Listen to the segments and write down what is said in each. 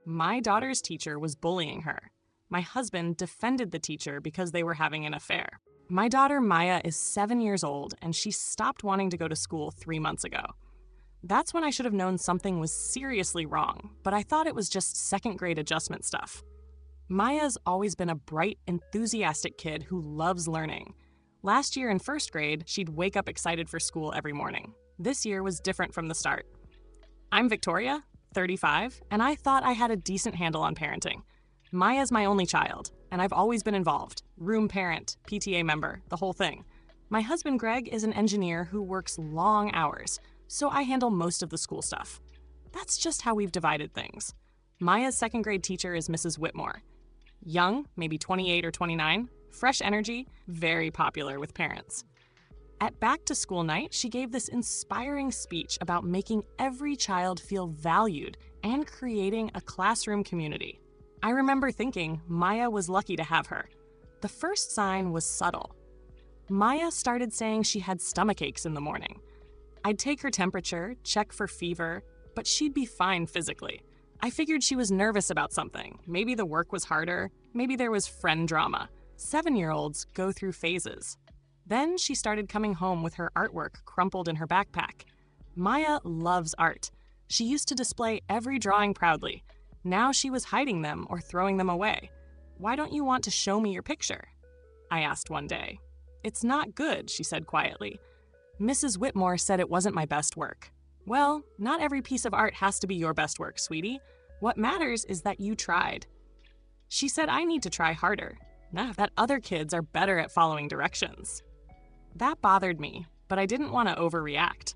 My daughter's teacher was bullying her. My husband defended the teacher because they were having an affair. My daughter Maya is 7 years old and she stopped wanting to go to school 3 months ago. That's when I should have known something was seriously wrong, but I thought it was just second-grade adjustment stuff. Maya's always been a bright, enthusiastic kid who loves learning. Last year in first grade, she'd wake up excited for school every morning. This year was different from the start. I'm Victoria, 35, and I thought I had a decent handle on parenting. Maya's my only child, and I've always been involved. Room parent, PTA member, the whole thing. My husband Greg is an engineer who works long hours, so I handle most of the school stuff. That's just how we've divided things. Maya's second grade teacher is Mrs. Whitmore. Young, maybe 28 or 29, fresh energy, very popular with parents. At back to school night, she gave this inspiring speech about making every child feel valued and creating a classroom community. I remember thinking Maya was lucky to have her. The first sign was subtle. Maya started saying she had stomachaches in the morning. I'd take her temperature, check for fever, but she'd be fine physically. I figured she was nervous about something. Maybe the work was harder, maybe there was friend drama. 7-year-olds go through phases. Then she started coming home with her artwork crumpled in her backpack. Maya loves art. She used to display every drawing proudly. Now she was hiding them or throwing them away. "Why don't you want to show me your picture?" I asked one day. "It's not good," she said quietly. "Mrs. Whitmore said it wasn't my best work." Well, not every piece of art has to be your best work, sweetie. What matters is that you tried. She said I need to try harder, that other kids are better at following directions. That bothered me, but I didn't want to overreact.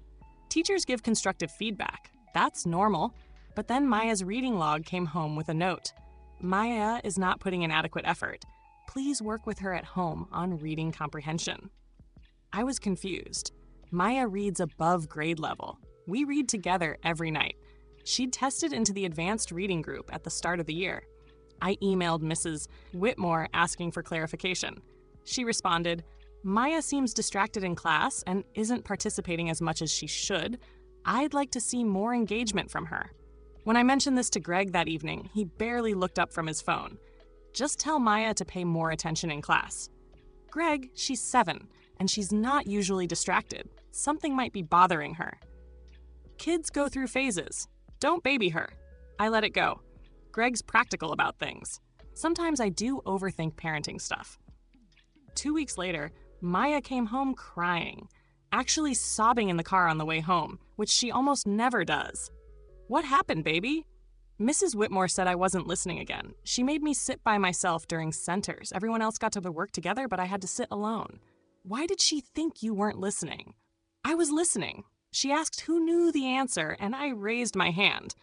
Teachers give constructive feedback. That's normal. But then Maya's reading log came home with a note. "Maya is not putting in adequate effort. Please work with her at home on reading comprehension." I was confused. Maya reads above grade level. We read together every night. She'd tested into the advanced reading group at the start of the year. I emailed Mrs. Whitmore asking for clarification. She responded, "Maya seems distracted in class and isn't participating as much as she should. I'd like to see more engagement from her." When I mentioned this to Greg that evening, he barely looked up from his phone. "Just tell Maya to pay more attention in class." "Greg, she's 7, and she's not usually distracted. Something might be bothering her." Kids go through phases. Don't baby her. I let it go. Greg's practical about things. Sometimes I do overthink parenting stuff. 2 weeks later, Maya came home crying, actually sobbing in the car on the way home, which she almost never does. "What happened, baby?" Mrs. Whitmore said I wasn't listening again. She made me sit by myself during centers. Everyone else got to work together, but I had to sit alone. "Why did she think you weren't listening?" I was listening. She asked who knew the answer, and I raised my hand.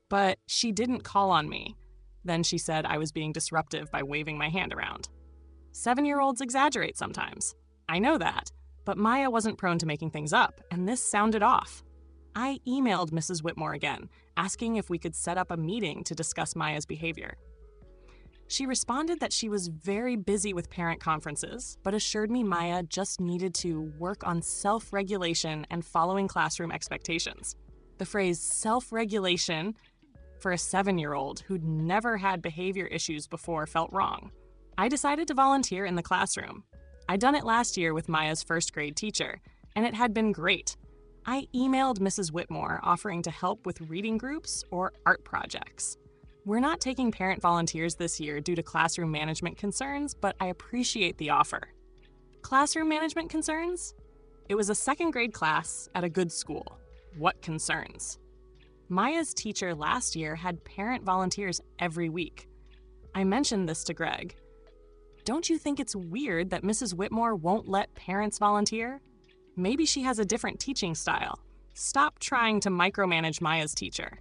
But she didn't call on me. Then she said I was being disruptive by waving my hand around. 7-year-olds exaggerate sometimes. I know that, but Maya wasn't prone to making things up, and this sounded off. I emailed Mrs. Whitmore again, asking if we could set up a meeting to discuss Maya's behavior. She responded that she was very busy with parent conferences, but assured me Maya just needed to work on self-regulation and following classroom expectations. The phrase self-regulation for a 7-year-old who'd never had behavior issues before felt wrong. I decided to volunteer in the classroom. I'd done it last year with Maya's first grade teacher, and it had been great. I emailed Mrs. Whitmore offering to help with reading groups or art projects. We're not taking parent volunteers this year due to classroom management concerns, but I appreciate the offer. Classroom management concerns? It was a second grade class at a good school. What concerns? Maya's teacher last year had parent volunteers every week. I mentioned this to Greg. "Don't you think it's weird that Mrs. Whitmore won't let parents volunteer? Maybe she has a different teaching style. Stop trying to micromanage Maya's teacher."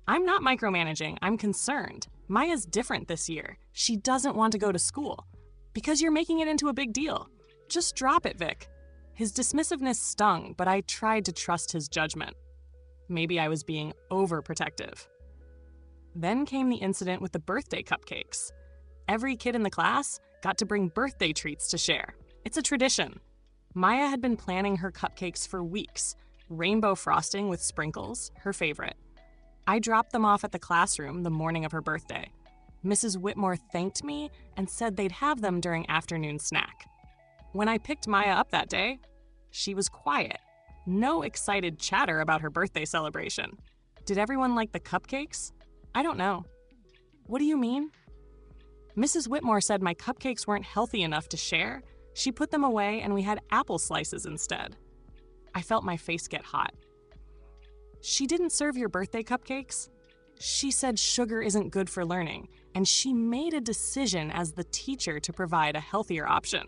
"I'm not micromanaging, I'm concerned. Maya's different this year. She doesn't want to go to school." "Because you're making it into a big deal. Just drop it, Vic." His dismissiveness stung, but I tried to trust his judgment. Maybe I was being overprotective. Then came the incident with the birthday cupcakes. Every kid in the class got to bring birthday treats to share. It's a tradition. Maya had been planning her cupcakes for weeks, rainbow frosting with sprinkles, her favorite. I dropped them off at the classroom the morning of her birthday. Mrs. Whitmore thanked me and said they'd have them during afternoon snack. When I picked Maya up that day, she was quiet. No excited chatter about her birthday celebration. Did everyone like the cupcakes? I don't know. What do you mean? Mrs. Whitmore said my cupcakes weren't healthy enough to share. She put them away and we had apple slices instead. I felt my face get hot. She didn't serve your birthday cupcakes? She said sugar isn't good for learning, and she made a decision as the teacher to provide a healthier option.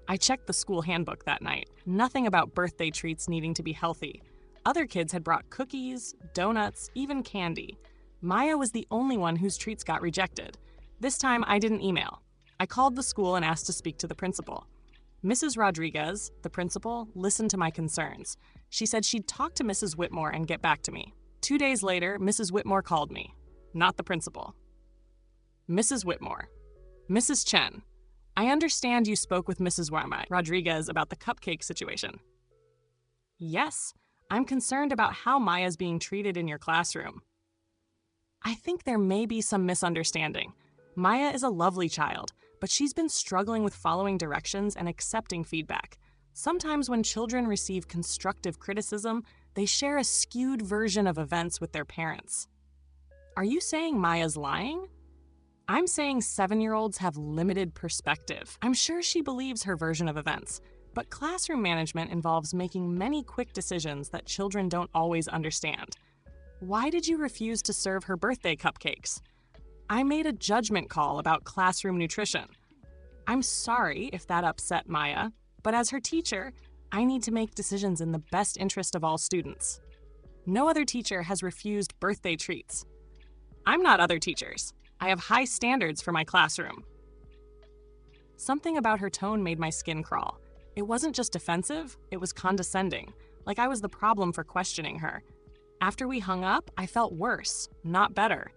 I checked the school handbook that night. Nothing about birthday treats needing to be healthy. Other kids had brought cookies, donuts, even candy. Maya was the only one whose treats got rejected. This time, I didn't email. I called the school and asked to speak to the principal. Mrs. Rodriguez, the principal, listened to my concerns. She said she'd talk to Mrs. Whitmore and get back to me. 2 days later, Mrs. Whitmore called me, not the principal. Mrs. Whitmore. Mrs. Chen, I understand you spoke with Mrs. Rodriguez about the cupcake situation. Yes, I'm concerned about how Maya's being treated in your classroom. I think there may be some misunderstanding. Maya is a lovely child, but she's been struggling with following directions and accepting feedback. Sometimes when children receive constructive criticism, they share a skewed version of events with their parents. Are you saying Maya's lying? I'm saying 7-year-olds have limited perspective. I'm sure she believes her version of events, but classroom management involves making many quick decisions that children don't always understand. Why did you refuse to serve her birthday cupcakes? I made a judgment call about classroom nutrition. I'm sorry if that upset Maya, but as her teacher, I need to make decisions in the best interest of all students. No other teacher has refused birthday treats. I'm not other teachers. I have high standards for my classroom. Something about her tone made my skin crawl. It wasn't just defensive, it was condescending, like I was the problem for questioning her. After we hung up, I felt worse, not better.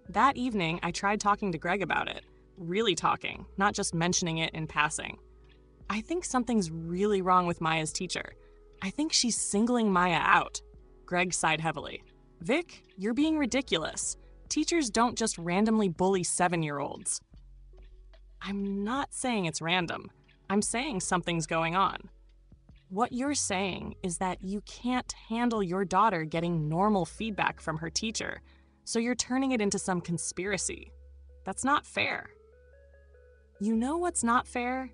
That evening, I tried talking to Greg about it. Really talking, not just mentioning it in passing. I think something's really wrong with Maya's teacher. I think she's singling Maya out. Greg sighed heavily. Vic, you're being ridiculous. Teachers don't just randomly bully 7-year-olds. I'm not saying it's random. I'm saying something's going on. What you're saying is that you can't handle your daughter getting normal feedback from her teacher, so you're turning it into some conspiracy. That's not fair. You know what's not fair?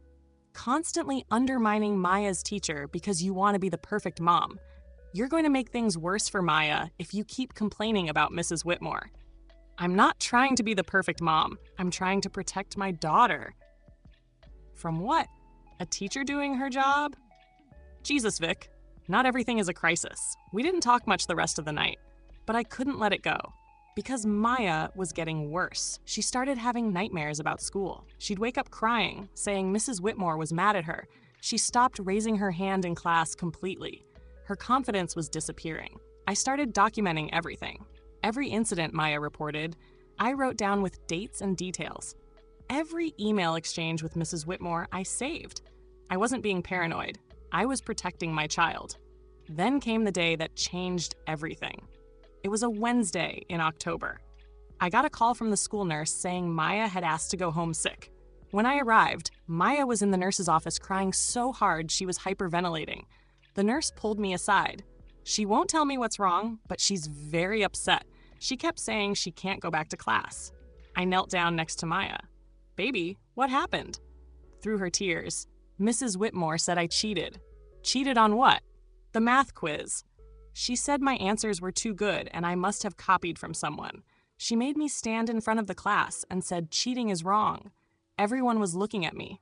Constantly undermining Maya's teacher because you want to be the perfect mom. You're going to make things worse for Maya if you keep complaining about Mrs. Whitmore. I'm not trying to be the perfect mom. I'm trying to protect my daughter. From what? A teacher doing her job? Jesus, Vic. Not everything is a crisis. We didn't talk much the rest of the night, but I couldn't let it go. Because Maya was getting worse. She started having nightmares about school. She'd wake up crying, saying Mrs. Whitmore was mad at her. She stopped raising her hand in class completely. Her confidence was disappearing. I started documenting everything. Every incident Maya reported, I wrote down with dates and details. Every email exchange with Mrs. Whitmore I saved. I wasn't being paranoid. I was protecting my child. Then came the day that changed everything. It was a Wednesday in October. I got a call from the school nurse saying Maya had asked to go home sick. When I arrived, Maya was in the nurse's office crying so hard she was hyperventilating. The nurse pulled me aside. She won't tell me what's wrong, but she's very upset. She kept saying she can't go back to class. I knelt down next to Maya. Baby, what happened? Through her tears, Mrs. Whitmore said I cheated. Cheated on what? The math quiz. She said my answers were too good and I must have copied from someone. She made me stand in front of the class and said cheating is wrong. Everyone was looking at me.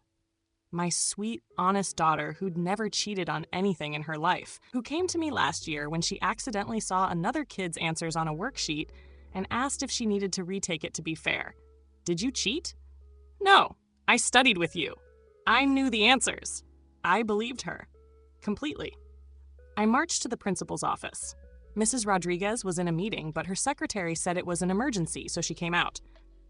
My sweet, honest daughter who'd never cheated on anything in her life, who came to me last year when she accidentally saw another kid's answers on a worksheet and asked if she needed to retake it to be fair. Did you cheat? No, I studied with you. I knew the answers. I believed her. Completely. I marched to the principal's office. Mrs. Rodriguez was in a meeting, but her secretary said it was an emergency, so she came out.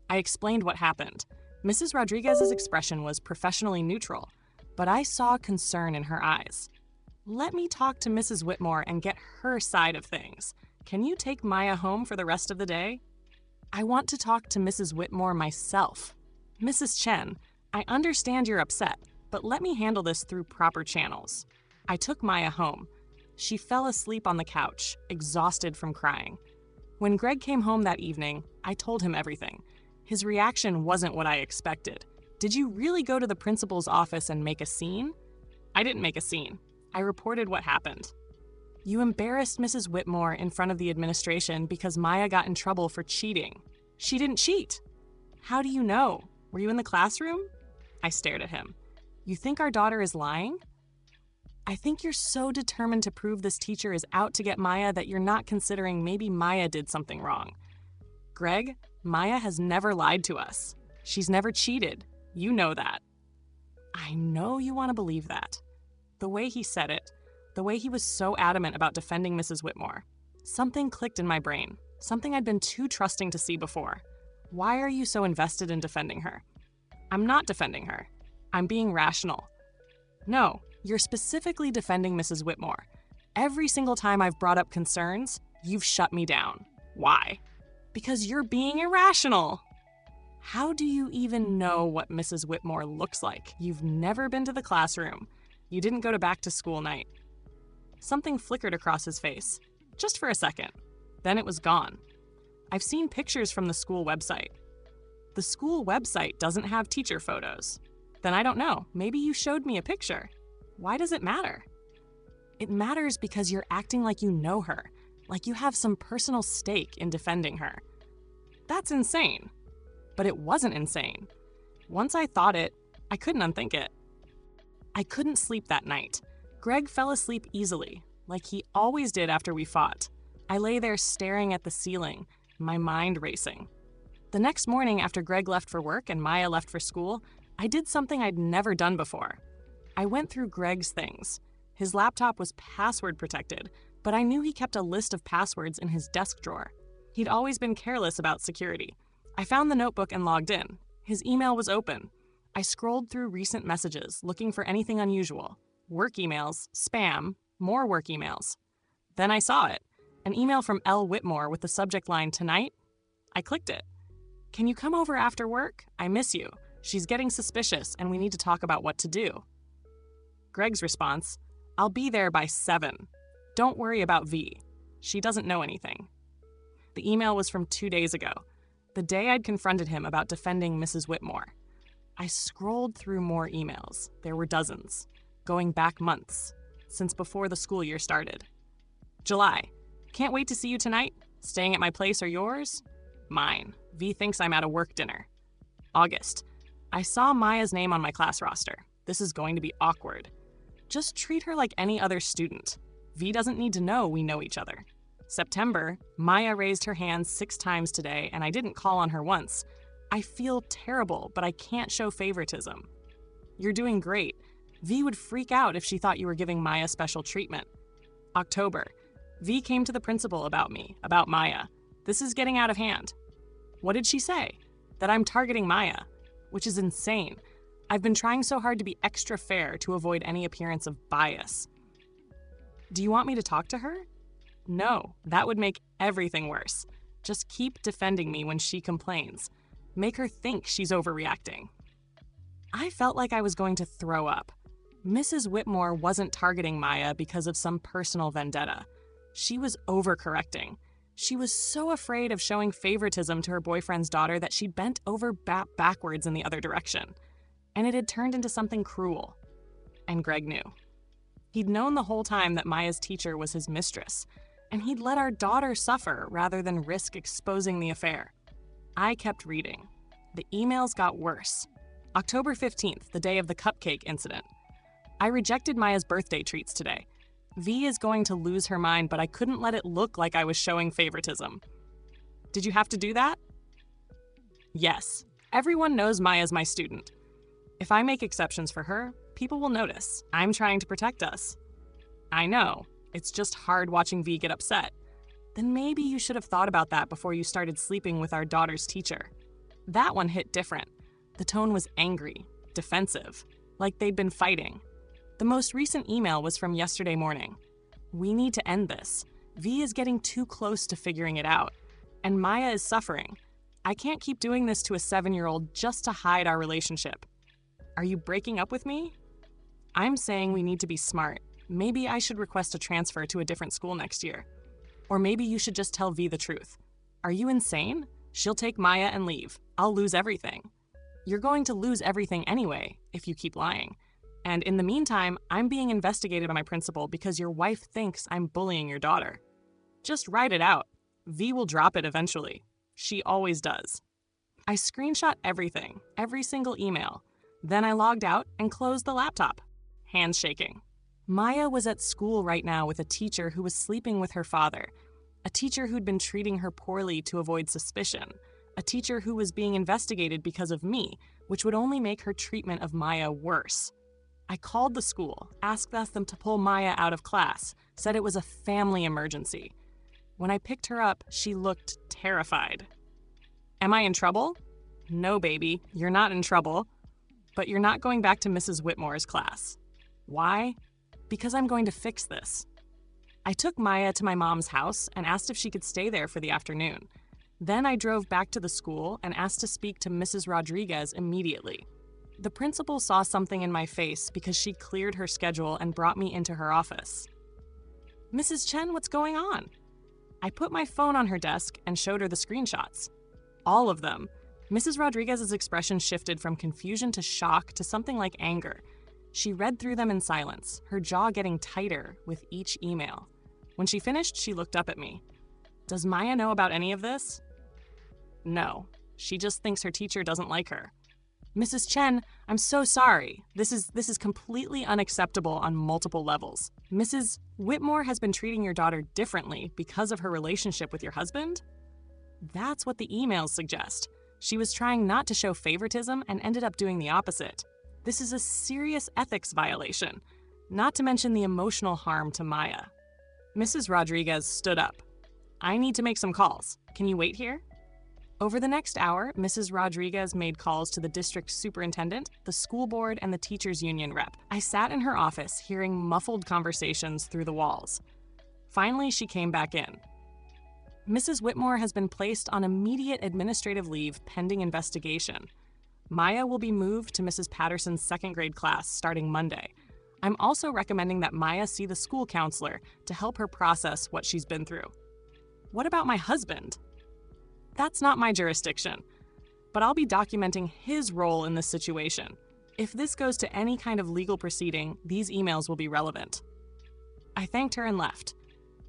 I explained what happened. Mrs. Rodriguez's expression was professionally neutral, but I saw concern in her eyes. Let me talk to Mrs. Whitmore and get her side of things. Can you take Maya home for the rest of the day? I want to talk to Mrs. Whitmore myself. Mrs. Chen, I understand you're upset, but let me handle this through proper channels. I took Maya home. She fell asleep on the couch, exhausted from crying. When Greg came home that evening, I told him everything. His reaction wasn't what I expected. Did you really go to the principal's office and make a scene? I didn't make a scene. I reported what happened. You embarrassed Mrs. Whitmore in front of the administration because Maya got in trouble for cheating. She didn't cheat. How do you know? Were you in the classroom? I stared at him. You think our daughter is lying? I think you're so determined to prove this teacher is out to get Maya that you're not considering maybe Maya did something wrong. Greg, Maya has never lied to us. She's never cheated. You know that. I know you want to believe that. The way he said it, the way he was so adamant about defending Mrs. Whitmore. Something clicked in my brain, something I'd been too trusting to see before. Why are you so invested in defending her? I'm not defending her. I'm being rational. No, you're specifically defending Mrs. Whitmore. Every single time I've brought up concerns, you've shut me down. Why? Because you're being irrational. How do you even know what Mrs. Whitmore looks like? You've never been to the classroom. You didn't go to back to school night. Something flickered across his face, just for a second. Then it was gone. I've seen pictures from the school website. The school website doesn't have teacher photos. Then I don't know. Maybe you showed me a picture. Why does it matter? It matters because you're acting like you know her, like you have some personal stake in defending her. That's insane. But it wasn't insane. Once I thought it, I couldn't unthink it. I couldn't sleep that night. Greg fell asleep easily, like he always did after we fought. I lay there staring at the ceiling, my mind racing. The next morning after Greg left for work and Maya left for school, I did something I'd never done before. I went through Greg's things. His laptop was password protected, but I knew he kept a list of passwords in his desk drawer. He'd always been careless about security. I found the notebook and logged in. His email was open. I scrolled through recent messages, looking for anything unusual. Work emails, spam, more work emails. Then I saw it, an email from L. Whitmore with the subject line, "Tonight?" I clicked it. "Can you come over after work? I miss you. She's getting suspicious and we need to talk about what to do." Greg's response, "I'll be there by 7. Don't worry about V. She doesn't know anything." The email was from 2 days ago, the day I'd confronted him about defending Mrs. Whitmore. I scrolled through more emails. There were dozens, going back months, since before the school year started. July, "Can't wait to see you tonight. Staying at my place or yours?" Mine. V thinks I'm at a work dinner. August, "I saw Maya's name on my class roster. This is going to be awkward. Just treat her like any other student. V doesn't need to know we know each other." September, "Maya raised her hand 6 times today and I didn't call on her once. I feel terrible, but I can't show favoritism." You're doing great. V would freak out if she thought you were giving Maya special treatment. October, "V came to the principal about me, about Maya. This is getting out of hand." What did she say? That I'm targeting Maya, which is insane. I've been trying so hard to be extra fair to avoid any appearance of bias. Do you want me to talk to her? No, that would make everything worse. Just keep defending me when she complains. Make her think she's overreacting. I felt like I was going to throw up. Mrs. Whitmore wasn't targeting Maya because of some personal vendetta. She was overcorrecting. She was so afraid of showing favoritism to her boyfriend's daughter that she bent over backwards in the other direction. And it had turned into something cruel. And Greg knew. He'd known the whole time that Maya's teacher was his mistress, and he'd let our daughter suffer rather than risk exposing the affair. I kept reading. The emails got worse. October 15th, the day of the cupcake incident. I rejected Maya's birthday treats today. V is going to lose her mind, but I couldn't let it look like I was showing favoritism. Did you have to do that? Yes. Everyone knows Maya's my student. If I make exceptions for her, people will notice. I'm trying to protect us. I know. It's just hard watching V get upset. Then maybe you should have thought about that before you started sleeping with our daughter's teacher. That one hit different. The tone was angry, defensive, like they'd been fighting. The most recent email was from yesterday morning. "We need to end this. V is getting too close to figuring it out, and Maya is suffering. I can't keep doing this to a 7-year-old just to hide our relationship. Are you breaking up with me? I'm saying we need to be smart. Maybe I should request a transfer to a different school next year. Or maybe you should just tell V the truth. Are you insane? She'll take Maya and leave. I'll lose everything. You're going to lose everything anyway if you keep lying. And in the meantime, I'm being investigated by my principal because your wife thinks I'm bullying your daughter. Just write it out. V will drop it eventually. She always does. I screenshot everything, every single email. Then I logged out and closed the laptop. Hands shaking. Maya was at school right now with a teacher who was sleeping with her father, a teacher who'd been treating her poorly to avoid suspicion, a teacher who was being investigated because of me, which would only make her treatment of Maya worse. I called the school, asked them to pull Maya out of class, said it was a family emergency. When I picked her up, she looked terrified. Am I in trouble? No, baby, you're not in trouble. But you're not going back to Mrs. Whitmore's class. Why? Because I'm going to fix this. I took Maya to my mom's house and asked if she could stay there for the afternoon. Then I drove back to the school and asked to speak to Mrs. Rodriguez immediately. The principal saw something in my face because she cleared her schedule and brought me into her office. Mrs. Chen, what's going on? I put my phone on her desk and showed her the screenshots. All of them. Mrs. Rodriguez's expression shifted from confusion to shock to something like anger. She read through them in silence, her jaw getting tighter with each email. When she finished, she looked up at me. Does Maya know about any of this? No. She just thinks her teacher doesn't like her. Mrs. Chen, I'm so sorry. This is completely unacceptable on multiple levels. Mrs. Whitmore has been treating your daughter differently because of her relationship with your husband? That's what the emails suggest. She was trying not to show favoritism and ended up doing the opposite. This is a serious ethics violation, not to mention the emotional harm to Maya. Mrs. Rodriguez stood up. I need to make some calls. Can you wait here? Over the next hour, Mrs. Rodriguez made calls to the district superintendent, the school board, and the teachers' union rep. I sat in her office, hearing muffled conversations through the walls. Finally, she came back in. Mrs. Whitmore has been placed on immediate administrative leave pending investigation. Maya will be moved to Mrs. Patterson's second grade class starting Monday. I'm also recommending that Maya see the school counselor to help her process what she's been through. What about my husband? That's not my jurisdiction, but I'll be documenting his role in this situation. If this goes to any kind of legal proceeding, these emails will be relevant. I thanked her and left.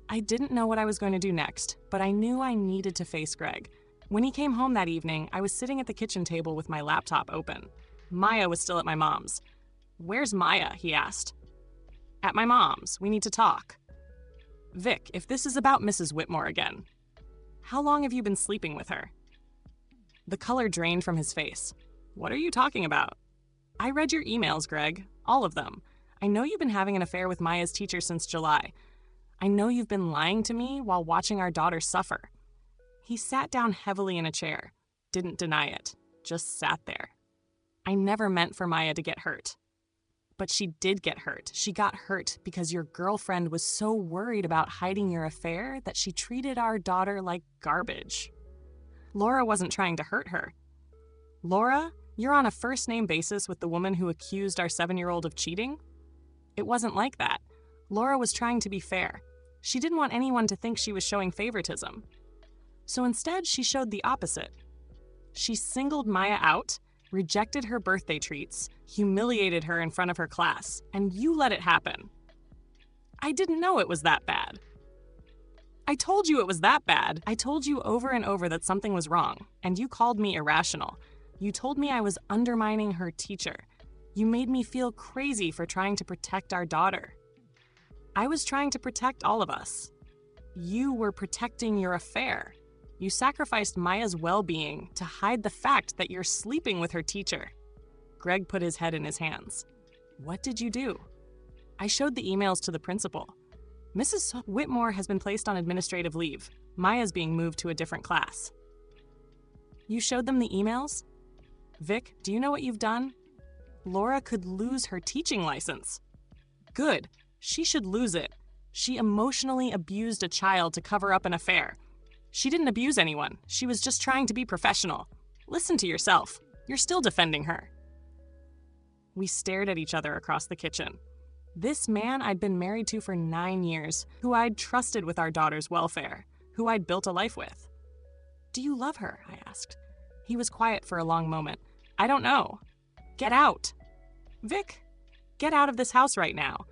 I didn't know what I was going to do next, but I knew I needed to face Greg. When he came home that evening, I was sitting at the kitchen table with my laptop open. Maya was still at my mom's. Where's Maya? He asked. At my mom's. We need to talk. Vic, if this is about Mrs. Whitmore again, how long have you been sleeping with her? The color drained from his face. What are you talking about? I read your emails, Greg. All of them. I know you've been having an affair with Maya's teacher since July. I know you've been lying to me while watching our daughter suffer. He sat down heavily in a chair, didn't deny it, just sat there. I never meant for Maya to get hurt. But she did get hurt. She got hurt because your girlfriend was so worried about hiding your affair that she treated our daughter like garbage. Laura wasn't trying to hurt her. Laura, you're on a first-name basis with the woman who accused our 7-year-old of cheating? It wasn't like that. Laura was trying to be fair. She didn't want anyone to think she was showing favoritism. So instead, she showed the opposite. She singled Maya out, rejected her birthday treats, humiliated her in front of her class, and you let it happen. I didn't know it was that bad. I told you it was that bad. I told you over and over that something was wrong, and you called me irrational. You told me I was undermining her teacher. You made me feel crazy for trying to protect our daughter. I was trying to protect all of us. You were protecting your affair. You sacrificed Maya's well-being to hide the fact that you're sleeping with her teacher. Greg put his head in his hands. What did you do? I showed the emails to the principal. Mrs. Whitmore has been placed on administrative leave. Maya's being moved to a different class. You showed them the emails? Vic, do you know what you've done? Laura could lose her teaching license. Good. She should lose it. She emotionally abused a child to cover up an affair. She didn't abuse anyone. She was just trying to be professional. Listen to yourself. You're still defending her." We stared at each other across the kitchen. This man I'd been married to for 9 years, who I'd trusted with our daughter's welfare, who I'd built a life with. "Do you love her?" I asked. He was quiet for a long moment. "I don't know." "Get out." "Vic, get out of this house right now.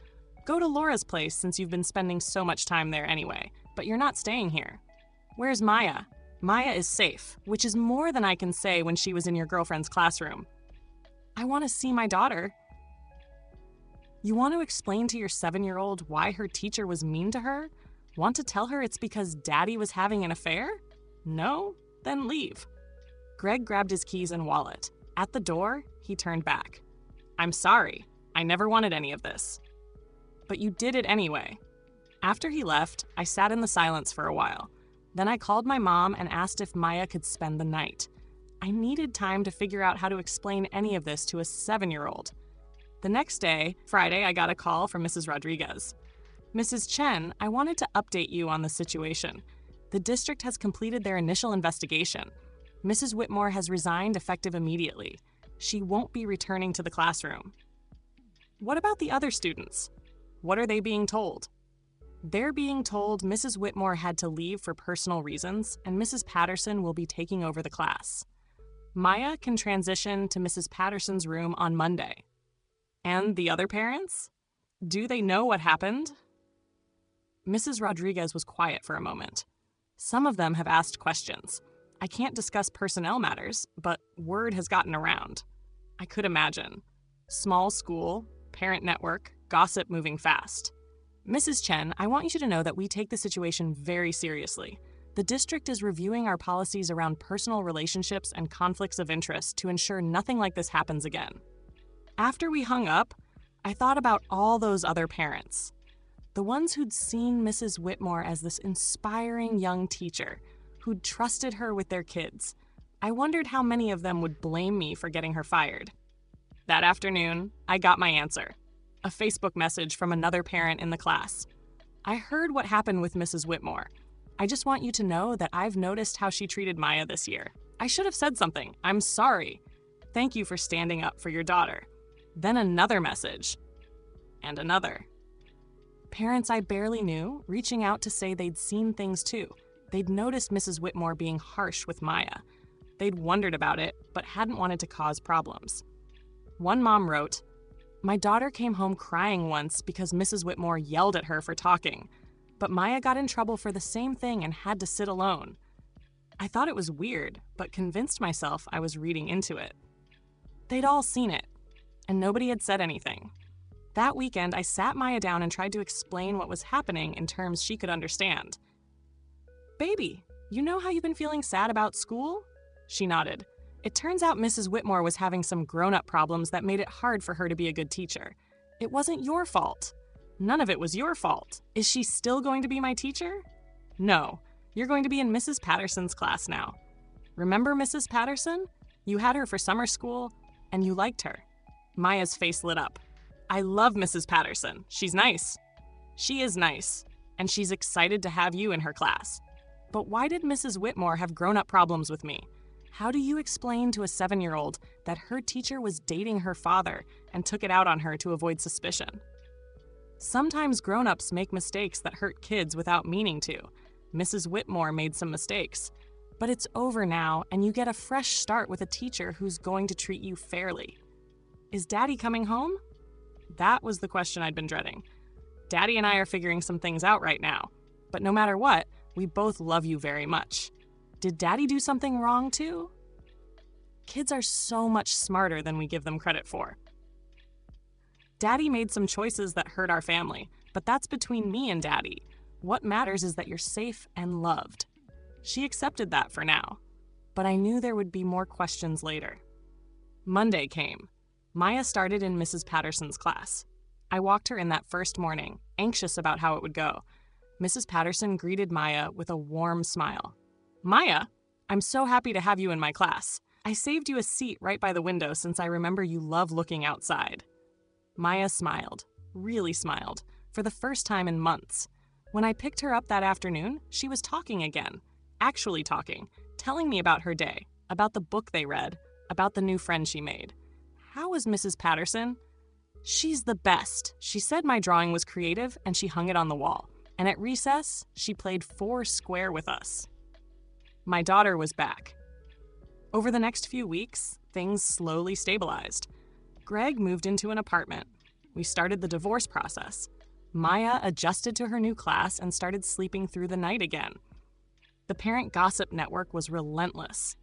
Go to Laura's place since you've been spending so much time there anyway, but you're not staying here. Where's Maya? Maya is safe, which is more than I can say when she was in your girlfriend's classroom." "I want to see my daughter." "You want to explain to your 7-year-old why her teacher was mean to her? Want to tell her it's because Daddy was having an affair? No? Then leave." Greg grabbed his keys and wallet. At the door, he turned back. "I'm sorry. I never wanted any of this." "But you did it anyway." After he left, I sat in the silence for a while. Then I called my mom and asked if Maya could spend the night. I needed time to figure out how to explain any of this to a 7-year-old. The next day, Friday, I got a call from Mrs. Rodriguez. "Mrs. Chen, I wanted to update you on the situation. The district has completed their initial investigation. Mrs. Whitmore has resigned effective immediately. She won't be returning to the classroom." "What about the other students? What are they being told?" "They're being told Mrs. Whitmore had to leave for personal reasons, and Mrs. Patterson will be taking over the class. Maya can transition to Mrs. Patterson's room on Monday." "And the other parents? Do they know what happened?" Mrs. Rodriguez was quiet for a moment. "Some of them have asked questions. I can't discuss personnel matters, but word has gotten around." I could imagine. Small school, parent network, gossip moving fast. "Mrs. Chen, I want you to know that we take the situation very seriously. The district is reviewing our policies around personal relationships and conflicts of interest to ensure nothing like this happens again." After we hung up, I thought about all those other parents. The ones who'd seen Mrs. Whitmore as this inspiring young teacher, who'd trusted her with their kids. I wondered how many of them would blame me for getting her fired. That afternoon, I got my answer. A Facebook message from another parent in the class. "I heard what happened with Mrs. Whitmore. I just want you to know that I've noticed how she treated Maya this year. I should have said something. I'm sorry. Thank you for standing up for your daughter." Then another message. And another. Parents I barely knew reaching out to say they'd seen things too. They'd noticed Mrs. Whitmore being harsh with Maya. They'd wondered about it, but hadn't wanted to cause problems. One mom wrote, "My daughter came home crying once because Mrs. Whitmore yelled at her for talking, but Maya got in trouble for the same thing and had to sit alone. I thought it was weird, but convinced myself I was reading into it." They'd all seen it, and nobody had said anything. That weekend, I sat Maya down and tried to explain what was happening in terms she could understand. "Baby, you know how you've been feeling sad about school?" She nodded. "It turns out Mrs. Whitmore was having some grown-up problems that made it hard for her to be a good teacher. It wasn't your fault. None of it was your fault. Is she still going to be my teacher?" "No, you're going to be in Mrs. Patterson's class now. Remember Mrs. Patterson? You had her for summer school, and you liked her." Maya's face lit up. "I love Mrs. Patterson. She's nice." "She is nice, and she's excited to have you in her class. But why did Mrs. Whitmore have grown-up problems with me? How do you explain to a 7-year-old that her teacher was dating her father and took it out on her to avoid suspicion?" Sometimes grown-ups make mistakes that hurt kids without meaning to. Mrs. Whitmore made some mistakes. But it's over now, and you get a fresh start with a teacher who's going to treat you fairly. "Is Daddy coming home?" That was the question I'd been dreading. "Daddy and I are figuring some things out right now. But no matter what, we both love you very much. Did Daddy do something wrong too?" Kids are so much smarter than we give them credit for. "Daddy made some choices that hurt our family, but that's between me and Daddy. What matters is that you're safe and loved." She accepted that for now, but I knew there would be more questions later. Monday came. Maya started in Mrs. Patterson's class. I walked her in that first morning, anxious about how it would go. Mrs. Patterson greeted Maya with a warm smile. "Maya, I'm so happy to have you in my class. I saved you a seat right by the window since I remember you love looking outside." Maya smiled, really smiled. for the first time in months. When I picked her up that afternoon, she was talking again, actually talking, telling me about her day, about the book they read, about the new friend she made. How was Mrs. Patterson? She's the best. She said my drawing was creative and she hung it on the wall. And at recess, she played 4 square with us. My daughter was back. Over the next few weeks, things slowly stabilized. Greg moved into an apartment. We started the divorce process. Maya adjusted to her new class and started sleeping through the night again. The parent gossip network was relentless.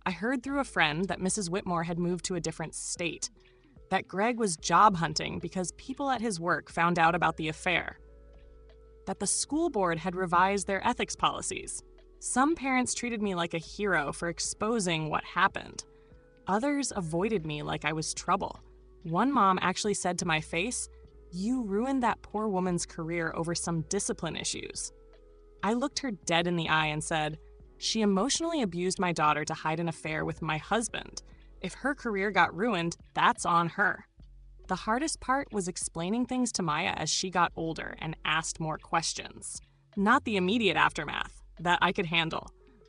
I heard through a friend that Mrs. Whitmore had moved to a different state, that Greg was job hunting because people at his work found out about the affair, that the school board had revised their ethics policies. Some parents treated me like a hero for exposing what happened. Others avoided me like I was trouble. One mom actually said to my face, "You ruined that poor woman's career over some discipline issues." I looked her dead in the eye and said, "She emotionally abused my daughter to hide an affair with my husband. If her career got ruined, that's on her." The hardest part was explaining things to Maya as she got older and asked more questions. Not the immediate aftermath, that I could handle.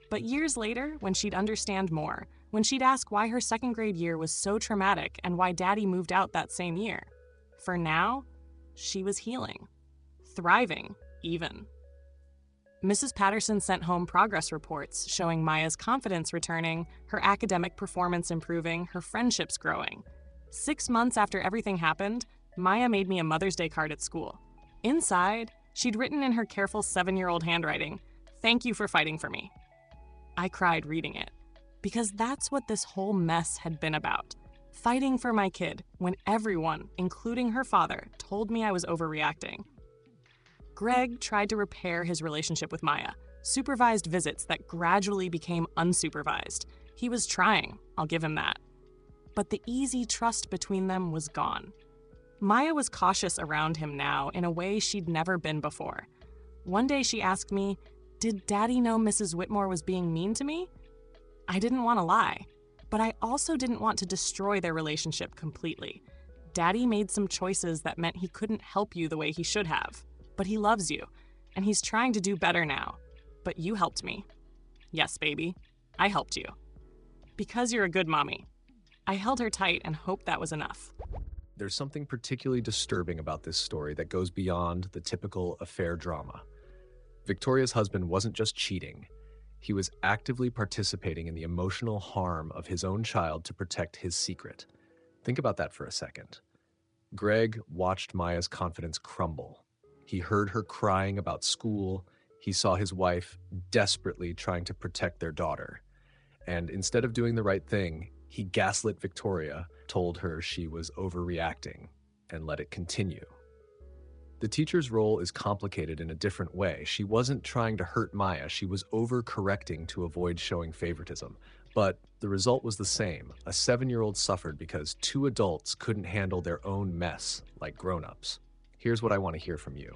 But years later, when she'd understand more, when she'd ask why her second grade year was so traumatic and why Daddy moved out that same year. For now, she was healing. Thriving, even. Mrs. Patterson sent home progress reports showing Maya's confidence returning, her academic performance improving, her friendships growing. 6 months after everything happened, Maya made me a Mother's Day card at school. Inside, she'd written in her careful 7-year-old handwriting, "Thank you for fighting for me." I cried reading it, because that's what this whole mess had been about. Fighting for my kid when everyone, including her father, told me I was overreacting. Greg tried to repair his relationship with Maya, supervised visits that gradually became unsupervised. He was trying, I'll give him that. But the easy trust between them was gone. Maya was cautious around him now in a way she'd never been before. One day she asked me, "Did Daddy know Mrs. Whitmore was being mean to me?" I didn't want to lie, but I also didn't want to destroy their relationship completely. Daddy made some choices that meant he couldn't help you the way he should have. But he loves you, and he's trying to do better now. But you helped me. Yes, baby, I helped you. Because you're a good mommy. I held her tight and hoped that was enough. There's something particularly disturbing about this story that goes beyond the typical affair drama. Victoria's husband wasn't just cheating. He was actively participating in the emotional harm of his own child to protect his secret. Think about that for a second. Greg watched Maya's confidence crumble. He heard her crying about school. He saw his wife desperately trying to protect their daughter. And instead of doing the right thing, he gaslit Victoria, told her she was overreacting, and let it continue. The teacher's role is complicated in a different way. She wasn't trying to hurt Maya. She was overcorrecting to avoid showing favoritism. But the result was the same. A 7-year-old suffered because 2 adults couldn't handle their own mess like grown-ups. Here's what I want to hear from you.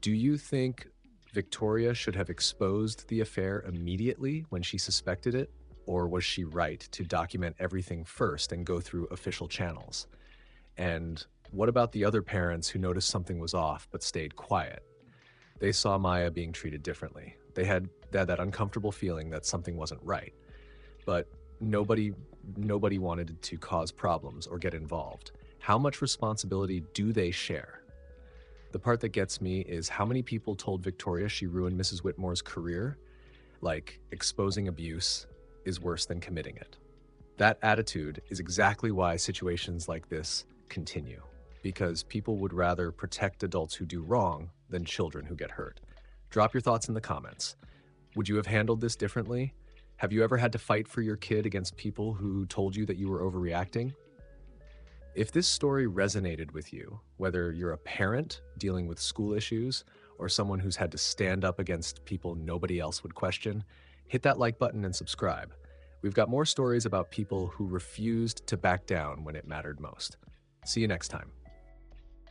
Do you think Victoria should have exposed the affair immediately when she suspected it? Or was she right to document everything first and go through official channels? And what about the other parents who noticed something was off but stayed quiet? They saw Maya being treated differently. They had that uncomfortable feeling that something wasn't right. But nobody wanted to cause problems or get involved. How much responsibility do they share? The part that gets me is how many people told Victoria she ruined Mrs. Whitmore's career? Like, exposing abuse is worse than committing it. That attitude is exactly why situations like this continue, because people would rather protect adults who do wrong than children who get hurt. Drop your thoughts in the comments. Would you have handled this differently? Have you ever had to fight for your kid against people who told you that you were overreacting? If this story resonated with you, whether you're a parent dealing with school issues or someone who's had to stand up against people nobody else would question, hit that like button and subscribe. We've got more stories about people who refused to back down when it mattered most. See you next time.